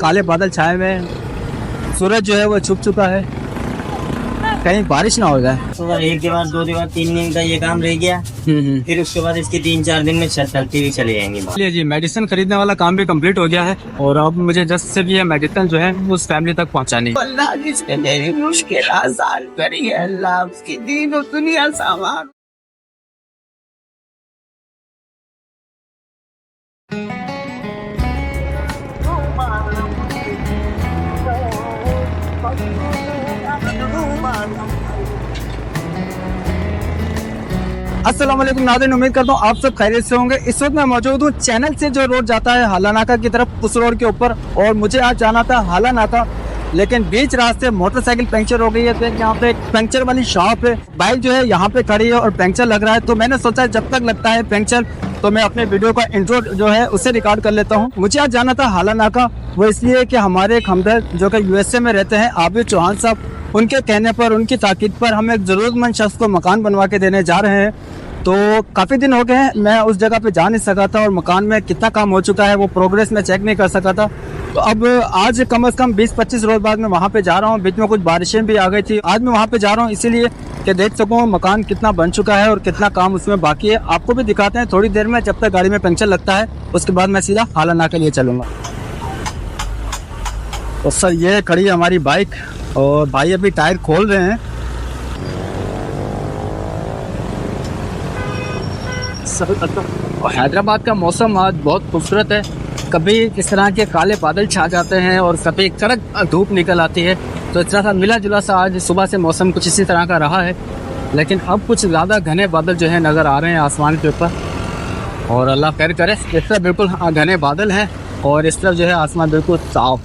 काले बादल छाए हुए हैं, सूरज जो है वो छुप चुका है, कहीं बारिश ना हो जाए। तो एक दीवार 2 दीवार 3 दिन का ये काम रह गया, फिर उसके बाद इसके 3-4 दिन में छत ढलती हुई चली जाएंगी। चलिए जी, मेडिसिन खरीदने वाला काम भी कंप्लीट हो गया है और अब मुझे जस्ट से भी ये मेडिसिन जो है उस फैमिली तक पहुंचानी है। अल्लाह जिसने मेरी मुश्किल आसान करी है, अल्लाह उसकी दीन और दुनिया सामान। अस्सलाम वालेकुम नाज़रीन, उम्मीद करता हूँ आप सब खैरियत से होंगे। इस वक्त मैं मौजूद हूँ चैनल से जो रोड जाता है हाला नाका की तरफ, उस रोड के ऊपर, और मुझे आज जाना था हाला नाका, लेकिन बीच रास्ते मोटरसाइकिल पंक्चर हो गई है। तो यहाँ पे एक पंक्चर वाली शॉप है, बाइक जो है यहाँ पे खड़ी है और पंक्चर लग रहा है। तो मैंने सोचा जब तक लगता है पंक्चर तो मैं अपने वीडियो का इंट्रो जो है उसे रिकॉर्ड कर लेता हूँ। मुझे आज जाना था हाला नाका, वो इसलिए कि हमारे एक हमदर्द जो कि यूएसए में रहते हैं, आबिद चौहान साहब, उनके कहने पर, उनकी ताकीद पर हम एक ज़रूरतमंद शख्स को मकान बनवा के देने जा रहे हैं। तो काफ़ी दिन हो गए हैं मैं उस जगह पे जा नहीं सका था और मकान में कितना काम हो चुका है वो प्रोग्रेस में चेक नहीं कर सका था। तो अब आज कम से कम 20-25 रोज बाद मैं वहाँ पे जा रहा हूँ। बीच में कुछ बारिशें भी आ गई थी। आज मैं वहाँ पे जा रहा हूँ इसीलिए कि देख सकूँ मकान कितना बन चुका है और कितना काम उसमें बाकी है। आपको भी दिखाते हैं थोड़ी देर में, जब तक गाड़ी में पंक्चर लगता है उसके बाद मैं सीधा हाला नाका के लिए चलूँगा। तो सर ये खड़ी है हमारी बाइक और भाई अभी टायर खोल रहे हैं। और हैदराबाद का मौसम आज बहुत खूबसूरत है। कभी इस तरह के काले बादल छा जाते हैं और कभी कड़क धूप निकल आती है। तो इस तरह का मिला जुला सा आज सुबह से मौसम कुछ इसी तरह का रहा है, लेकिन अब कुछ ज़्यादा घने बादल जो है नज़र आ रहे हैं आसमान के ऊपर। और अल्लाह खैर करे, इस तरह बिल्कुल घने बादल हैं और इस तरफ जो है आसमान बिल्कुल साफ।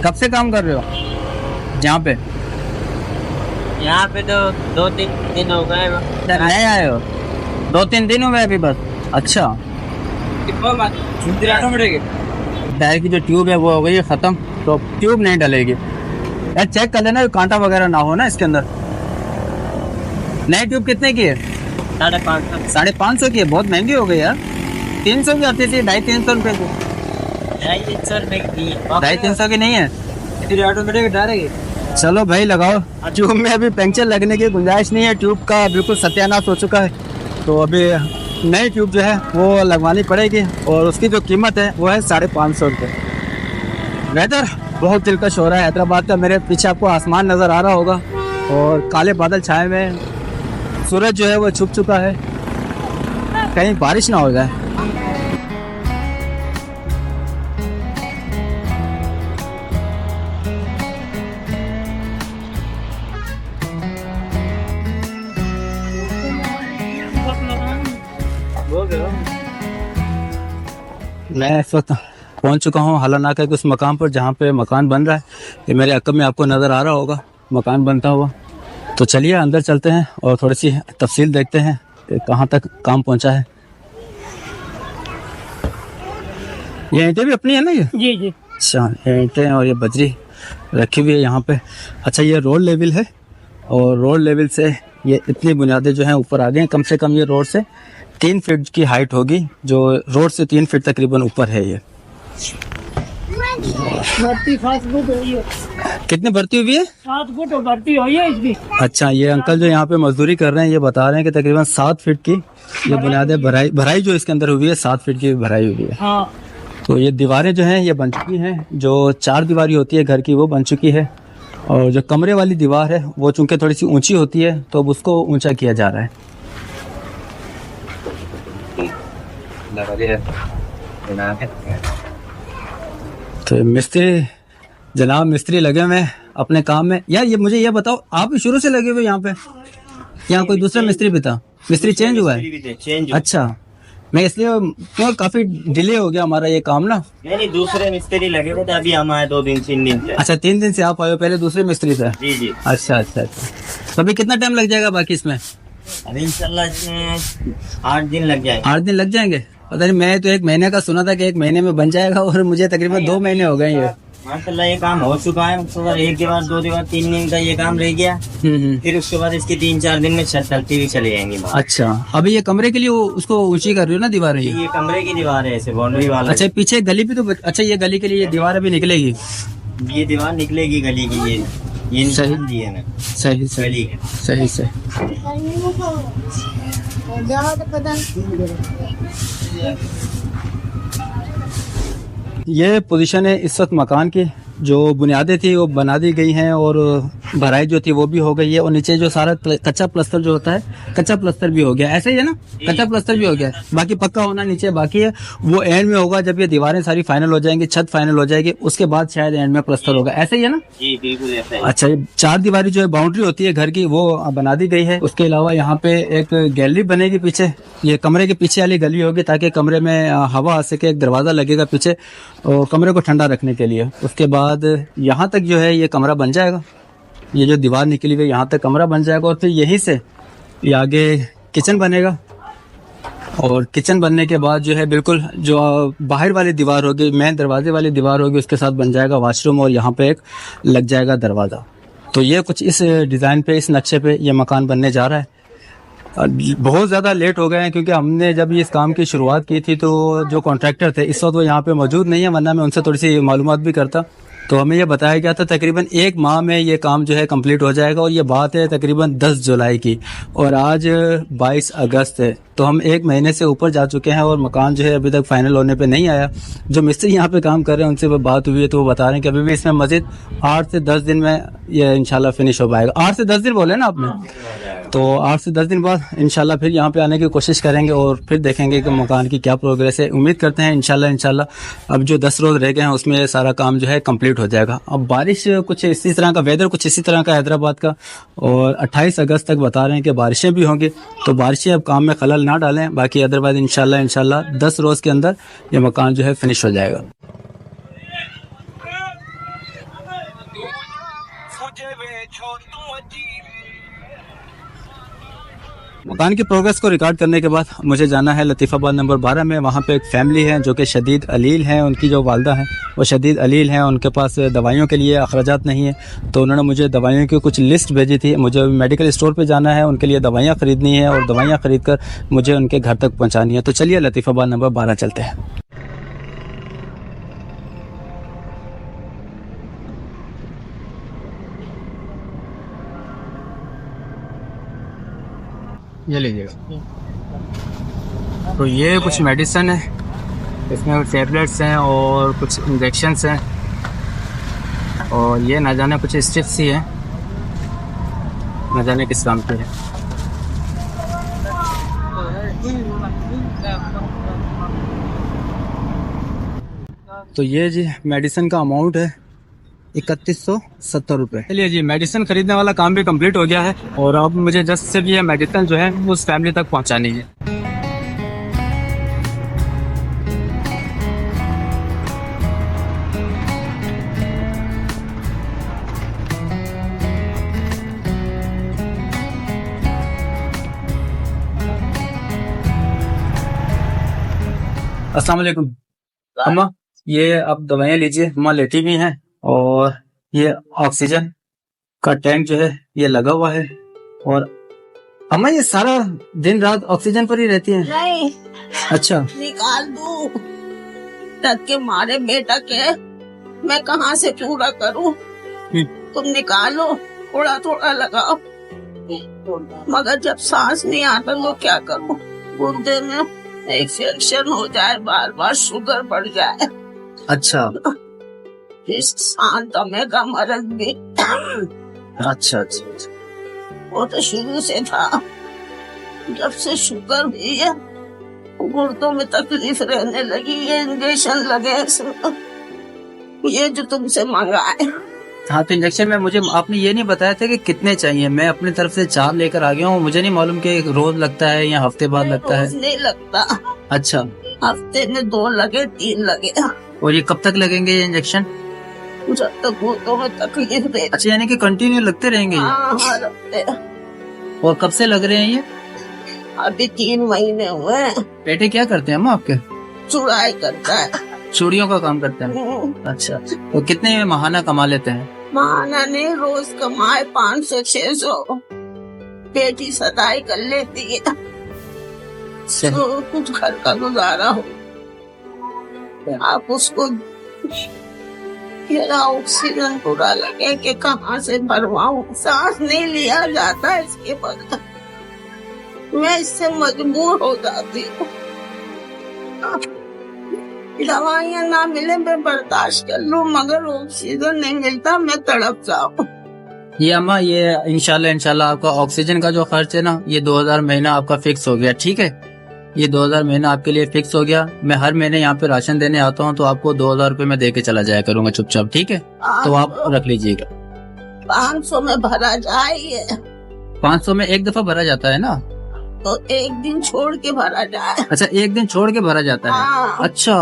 कब से काम कर रहे हो यहाँ पे तो 2-3 दिन हो गए। नए आए हो? 2-3 दिन हुए अभी बस? अच्छा। टायर की जो ट्यूब है वो हो गई है ख़त्म, तो ट्यूब नहीं डलेगी। यार चेक कर लेना कांटा वगैरह ना हो ना इसके अंदर। नई ट्यूब कितने की है? 550। 550 की है? बहुत महंगी हो गई यार। 300 की आती थी, 250-300 रुपये की। 250-300 की नहीं है? ऑटोमेटिक डालेगी। चलो भाई लगाओ। ट्यूब में अभी पंक्चर लगने की गुंजाइश नहीं है, ट्यूब का बिल्कुल सत्यानाश हो चुका है। तो अभी नई ट्यूब जो है वो लगवानी पड़ेगी और उसकी जो कीमत है वो है 550 रुपये। वेदर बहुत दिलकश हो रहा है हैदराबाद का। मेरे पीछे आपको आसमान नज़र आ रहा होगा और काले बादल छाए हुए हैं, सूरज जो है वो छुप चुका है, कहीं बारिश ना हो जाए। मैं इस वक्त पहुंच चुका हूं हाला नाका के उस मकाम पर जहां पे मकान बन रहा है। ये मेरे अकब में आपको नज़र आ रहा होगा मकान बनता हुआ। तो चलिए अंदर चलते हैं और थोड़ी सी तफसील देखते हैं कि कहां तक काम पहुंचा है। ये ईंटें भी अपनी है ना? ये जी। अच्छा, ईंटें और ये बजरी रखी हुई है यहाँ पे। अच्छा, ये रोड लेवल है और रोड लेवल से ये इतनी बुनियादें जो हैं ऊपर आ गई हैं। कम से कम ये रोड से 3 फीट की हाइट होगी, जो रोड से 3 फीट तकरीबन ऊपर है। ये कितनी भर्ती हुई है? 7 फुट भर्ती हुई है इसकी। अच्छा, ये अंकल जो यहाँ पे मजदूरी कर रहे हैं ये बता रहे हैं कि तकरीबन 7 फीट की ये बुनियादें भराई जो इसके अंदर हुई है 7 फीट की भराई हुई है। हाँ। तो ये दीवारें जो हैं ये बन चुकी हैं, जो 4 दीवारी होती है घर की वो बन चुकी है। और जो कमरे वाली दीवार है वो चूंकि थोड़ी सी ऊंची होती है तो अब उसको ऊंचा किया जा रहा है। तो जनाब मिस्त्री लगे हुए हैं अपने काम में। यार ये मुझे ये बताओ, आप शुरू से लगे हुए यहाँ पे? यहाँ कोई दूसरा मिस्त्री भी था? मिस्त्री चेंज हुआ है? अच्छा, मैं इसलिए क्यों काफी डिले हो गया हमारा ये काम ना। नहीं, दूसरे मिस्त्री लगे हुए थे, अभी हम आए 2-3 दिन से। अच्छा, 3 दिन से आप आए हो, पहले दूसरे मिस्त्री थे? जी। अच्छा। तो अभी कितना टाइम लग जाएगा बाकी इसमें? अभी इंशाल्लाह इसमें 8 दिन लग जाएंगे। 8 दिन लग जाएंगे? पता नहीं, मैं तो 1 महीने का सुना था कि 1 महीने में बन जाएगा और मुझे तकरीबन 2 महीने हो गए ये। माशाल्लाह ये काम हो चुका है। उसके बाद 1 दीवार 2 दीवार 3 दिन का ये काम रह गया। फिर उसके बाद इसके 3-4 दिन में छत ढलती हुई चली जाएंगी। अच्छा, अभी ये कमरे के लिए उसको ऊंची कर रही हो ना दीवारें? ये कमरे की दीवार है ऐसे बाउंड्री वाला। अच्छा, पीछे गली भी तो अच्छा, ये गली के लिए ये दीवार अभी निकलेगी? ये दीवार निकलेगी गली की। ये सही। निकाल दी है ना सही गली है। सही से। ये पोजीशन है इस वक्त मकान की। जो बुनियादें थी वो बना दी गई हैं और भराई जो थी वो भी हो गई है, और नीचे जो सारा कच्चा प्लस्तर जो होता है, कच्चा प्लस्तर भी हो गया। ऐसे ही है ना, कच्चा प्लस्तर भी हो गया है, बाकी पक्का होना नीचे बाकी है। वो एंड में होगा जब ये दीवारें सारी फाइनल हो जाएंगी, छत फाइनल हो जाएगी, उसके बाद शायद एंड में प्लस्तर होगा। ऐसे ही है ना? जी बिल्कुल ऐसा है। अच्छा, ये 4 दीवारी जो है बाउंड्री होती है घर की वो बना दी गई है। उसके अलावा यहाँ पे एक गैलरी बनेगी पीछे, ये कमरे के पीछे वाली गली होगी ताकि कमरे में हवा आ सके। एक दरवाजा लगेगा पीछे और कमरे को ठंडा रखने के लिए। उसके बाद यहाँ तक जो है ये कमरा बन जाएगा, ये जो दीवार निकली हुई यहाँ तक कमरा बन जाएगा, और फिर यहीं से ये आगे किचन बनेगा। और किचन बनने के बाद जो है बिल्कुल जो बाहर वाली दीवार होगी, मेन दरवाजे वाली दीवार होगी, उसके साथ बन जाएगा वॉशरूम, और यहाँ पे एक लग जाएगा दरवाज़ा। तो ये कुछ इस डिज़ाइन पे, इस नक्शे पे ये मकान बनने जा रहा है। बहुत ज़्यादा लेट हो गए हैं क्योंकि हमने जब इस काम की शुरुआत की थी तो जो कॉन्ट्रैक्टर थे इस वक्त वो यहाँ पे मौजूद नहीं है, वरना मैं उनसे थोड़ी सी मालूमात भी करता। तो हमें ये बताया गया था तकरीबन 1 माह में ये काम जो है कंप्लीट हो जाएगा, और ये बात है तकरीबन 10 जुलाई की, और आज 22 अगस्त है। तो हम 1 महीने से ऊपर जा चुके हैं और मकान जो है अभी तक फाइनल होने पे नहीं आया। जो मिस्त्री यहाँ पे काम कर रहे हैं उनसे वो बात हुई है तो वो बता रहे हैं कि अभी भी इसमें मजीद 8 से 10 दिन में ये इंशाल्लाह फिनिश हो पाएगा। 8 से 10 दिन बोले ना आपने, तो 8 से 10 दिन बाद इंशाल्लाह फिर यहाँ पे आने की कोशिश करेंगे और फिर देखेंगे कि मकान की क्या प्रोग्रेस है। उम्मीद करते हैं इंशाल्लाह अब जो 10 रोज़ रह गए हैं उसमें ये सारा काम जो है कंप्लीट हो जाएगा। अब बारिश कुछ इसी तरह का, वेदर कुछ इसी तरह का हैदराबाद का, और 28 अगस्त तक बता रहे हैं कि बारिशें भी होंगी, तो बारिशें अब काम में खलल ना डालें। बाकी अदरवाइज इंशाल्लाह 10 रोज़ के अंदर ये मकान जो है फिनिश हो जाएगा। मकान की प्रोग्रेस को रिकॉर्ड करने के बाद मुझे जाना है लतीफ़ाबाद नंबर 12 में। वहाँ पे एक फैमिली है जो कि शदीद अलील हैं, उनकी जो वालदा हैं वो शदीद अलील हैं, उनके पास दवाइयों के लिए अखराजात नहीं है। तो उन्होंने मुझे दवाइयों की कुछ लिस्ट भेजी थी। मुझे मेडिकल स्टोर पे जाना है, उनके लिए दवाइयाँ ख़रीदनी है और दवाइयाँ ख़रीद कर मुझे उनके घर तक पहुँचानी है। तो चलिए लतीफ़ाबाद नंबर 12 चलते हैं। ये लीजिएगा। तो ये कुछ मेडिसिन है, इसमें टैबलेट्स हैं और कुछ इंजेक्शंस हैं, और ये ना जाने कुछ स्ट्रिप्स ही हैं, ना जाने किस काम के हैं। तो ये जी मेडिसिन का अमाउंट है 3170 रुपये। चलिए जी, मेडिसिन खरीदने वाला काम भी कंप्लीट हो गया है, और अब मुझे जस्ट से भी ये मेडिसिन जो है उस फैमिली तक पहुंचानी है। अस्सलाम वालेकुम अम्मा, ये आप दवाइयाँ लीजिए। अम्मा लेटी भी हैं, और ये ऑक्सीजन का टैंक जो है ये लगा हुआ है। और अम्मा ये सारा दिन रात ऑक्सीजन पर ही रहती है? नहीं, अच्छा, निकाल दूं तक के मारे बेटा के मैं कहाँ से पूरा करूं? तुम निकालो, थोड़ा थोड़ा लगाओ, मगर जब सांस नहीं आता तो क्या करूं? गुर्दे में इन्फेक्शन हो जाए, बार बार शुगर बढ़ जाए। अच्छा इस सांतमे का मरज भी अच्छा अच्छा। वो तो शुरू से था। जब से शुगर हुई है गुर्दों में तकलीफ रहने लगी, ये इंजेक्शन लगे ये जो तुमसे मंगाए। हाँ, तो इंजेक्शन में मुझे आपने ये नहीं बताया था कि कितने चाहिए। मैं अपनी तरफ से 4 लेकर आ गया हूँ। मुझे नहीं मालूम कि रोज लगता है या हफ्ते बाद लगता है। नहीं लगता। अच्छा, हफ्ते में 2 लगे, 3 लगे। और ये कब तक लगेंगे ये इंजेक्शन? जब तक गुर्दों में तकलीफ दे। अच्छा, यानी कि कंटिन्यू लगते रहेंगे ये? हाँ, लगते। और कब से लग रहे हैं ये? अभी 3 महीने हुए। बेटे क्या करते हैं अम्मा आपके? चुड़ाई करता है। चूड़ियों का काम करते हैं। अच्छा, तो कितने महाना कमा लेते हैं? माना ने रोज कमाए 500-600, बेटी सदाई कर लेती है तो कुछ घर का गुजारा हो। आप उसको मेरा ऑक्सीजन पूरा लगे कि कहाँ से भरवाऊं, सांस नहीं लिया जाता इसके बगैर, मैं इससे मजबूर हो जाती हूँ। दवाइयाँ ना मिले मैं बर्दाश्त कर लूं, मगर ऑक्सीजन नहीं मिलता मैं तड़प जाऊं। ये अम्मा, ये इंशाल्लाह आपका ऑक्सीजन का जो खर्च है ना, ये 2000 महीना आपका फिक्स हो गया, ठीक है? ये 2000 महीना आपके लिए फिक्स हो गया। मैं हर महीने यहाँ पे राशन देने आता हूँ, तो आपको 2000 रुपए मैं दे के चला जाया करूंगा चुपचाप, ठीक है? तो आप रख लीजिएगा। 500 में भरा जाए। 500 में एक दफा भरा जाता है ना? तो एक दिन छोड़ के भरा जाए। अच्छा, एक दिन छोड़ के भरा जाता है। हाँ। अच्छा,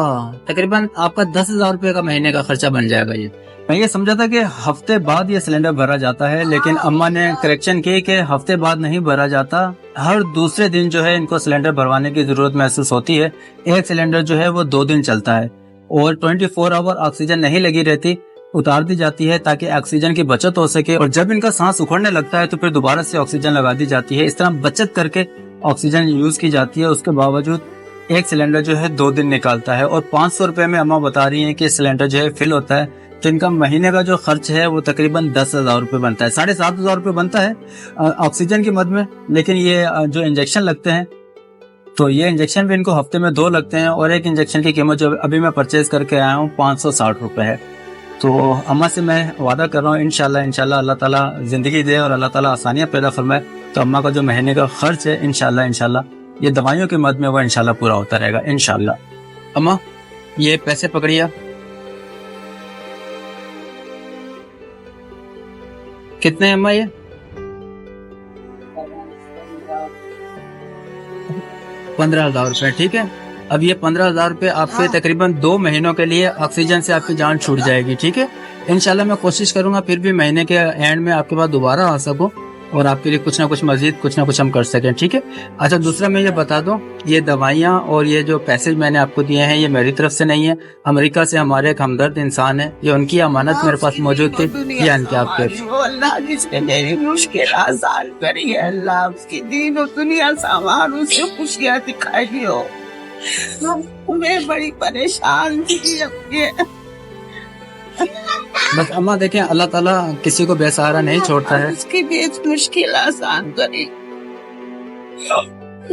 तकरीबन आपका 10,000 रुपए का महीने का खर्चा बन जाएगा ये। मैं ये समझा था कि हफ्ते बाद ये सिलेंडर भरा जाता है, लेकिन अम्मा ने करेक्शन की कि हफ्ते बाद नहीं भरा जाता, हर दूसरे दिन जो है इनको सिलेंडर भरवाने की जरूरत महसूस होती है। एक सिलेंडर जो है वो 2 दिन चलता है और 24 आवर ऑक्सीजन नहीं लगी रहती, उतार दी जाती है ताकि ऑक्सीजन की बचत हो सके, और जब इनका सांस उखड़ने लगता है तो फिर दोबारा से ऑक्सीजन लगा दी जाती है। इस तरह बचत करके ऑक्सीजन यूज की जाती है। उसके बावजूद एक सिलेंडर जो है 2 दिन निकालता है, और 500 रुपए में अम्मा बता रही है कि सिलेंडर जो है फिल होता है। तो इनका महीने का जो खर्च है वो तकरीबन 10,000 रुपए बनता है, 7,500 रुपए बनता है ऑक्सीजन की मद में। लेकिन ये जो इंजेक्शन लगते हैं, तो ये इंजेक्शन भी इनको हफ्ते में 2 लगते हैं, और एक इंजेक्शन की कीमत जो अभी मैं परचेज करके आया हूँ 560 रुपए है। तो अम्मा से मैं वादा कर रहा हूँ इंशाल्लाह अल्लाह ताला जिंदगी दे और अल्लाह ताला आसानियाँ पैदा फरमाए, तो अम्मा का जो महीने का खर्च है इंशाल्लाह ये दवाइयों की मद में वो इंशाल्लाह पूरा होता रहेगा इंशाल्लाह। अम्मा, ये पैसे पकड़िए। कितने अम्मा ये? 15,000 रुपए, ठीक है? अब ये 15,000 रुपए आपके तकरीबन 2 महीनों के लिए ऑक्सीजन से आपकी जान छूट जाएगी, ठीक है? इंशाल्लाह मैं कोशिश करूंगा फिर भी महीने के एंड में आपके पास दोबारा आ सकूं और आपके लिए कुछ ना कुछ मजीद कुछ ना कुछ हम कर सकें, ठीक है? अच्छा, दूसरा मैं ये बता दूं, ये दवाइयाँ और ये जो पैसे मैंने आपको दिए हैं ये मेरी तरफ से नहीं है, अमेरिका से हमारे एक हमदर्द इंसान है, ये उनकी अमानत मेरे पास मौजूद थी, ये इनके आपके। अल्लाह जिसने मेरी मुश्किल आसान करी है, अल्लाह उसकी दीन और दुनिया सामान उसे खुशियाँ दिखाई हो। मैं बड़ी परेशान थी अपने। बस अम्मा देखें, अल्लाह ताला किसी को बेसहारा नहीं छोड़ता है। उसकी बेच मुश्किल आसान करी,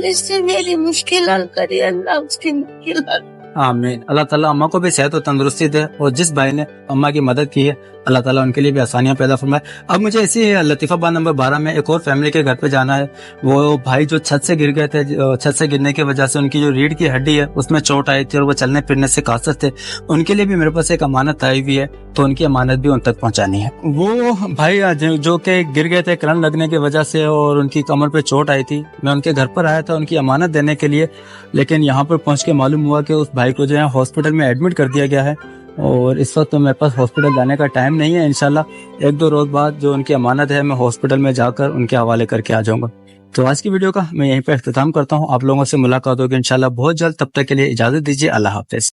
इससे मेरी मुश्किल हल करी अल्लाह, उसकी मुश्किल हल। आमीन। अल्लाह ताला अम्मा को भी सेहत और तंदुरुस्ती दे, और जिस भाई ने अम्मा की मदद की है अल्लाह ताला उनके लिए भी आसानियां पैदा फरमाए। अब मुझे इसी लतीफाबाद नंबर 12 में एक और फैमिली के घर पे जाना है। वो भाई जो छत से गिर गए थे, छत से गिरने की वजह से उनकी जो रीढ़ की हड्डी है उसमें चोट आई थी और वो चलने फिरने से कासर थे। उनके लिए भी मेरे पास एक अमानत आई हुई है, तो उनकी अमानत भी उन तक पहुंचानी है। वो भाई जो के गिर गए थे करंट लगने की वजह से और उनकी कमर पे चोट आई थी, मैं उनके घर पर आया था उनकी अमानत देने के लिए, लेकिन यहाँ पर पहुंच के मालूम हुआ कि उस भाई को जो है हॉस्पिटल में एडमिट कर दिया गया है, और इस वक्त तो मेरे पास हॉस्पिटल जाने का टाइम नहीं है। इंशाल्लाह 1-2 रोज बाद जो उनकी अमानत है मैं हॉस्पिटल में जाकर उनके हवाले करके आ जाऊंगा। तो आज की वीडियो का मैं यहीं पर इख्तिताम करता हूँ। आप लोगों से मुलाकात होगी इंशाल्लाह बहुत जल्द, तब तक के लिए इजाजत दीजिए। अल्लाह हाफिज।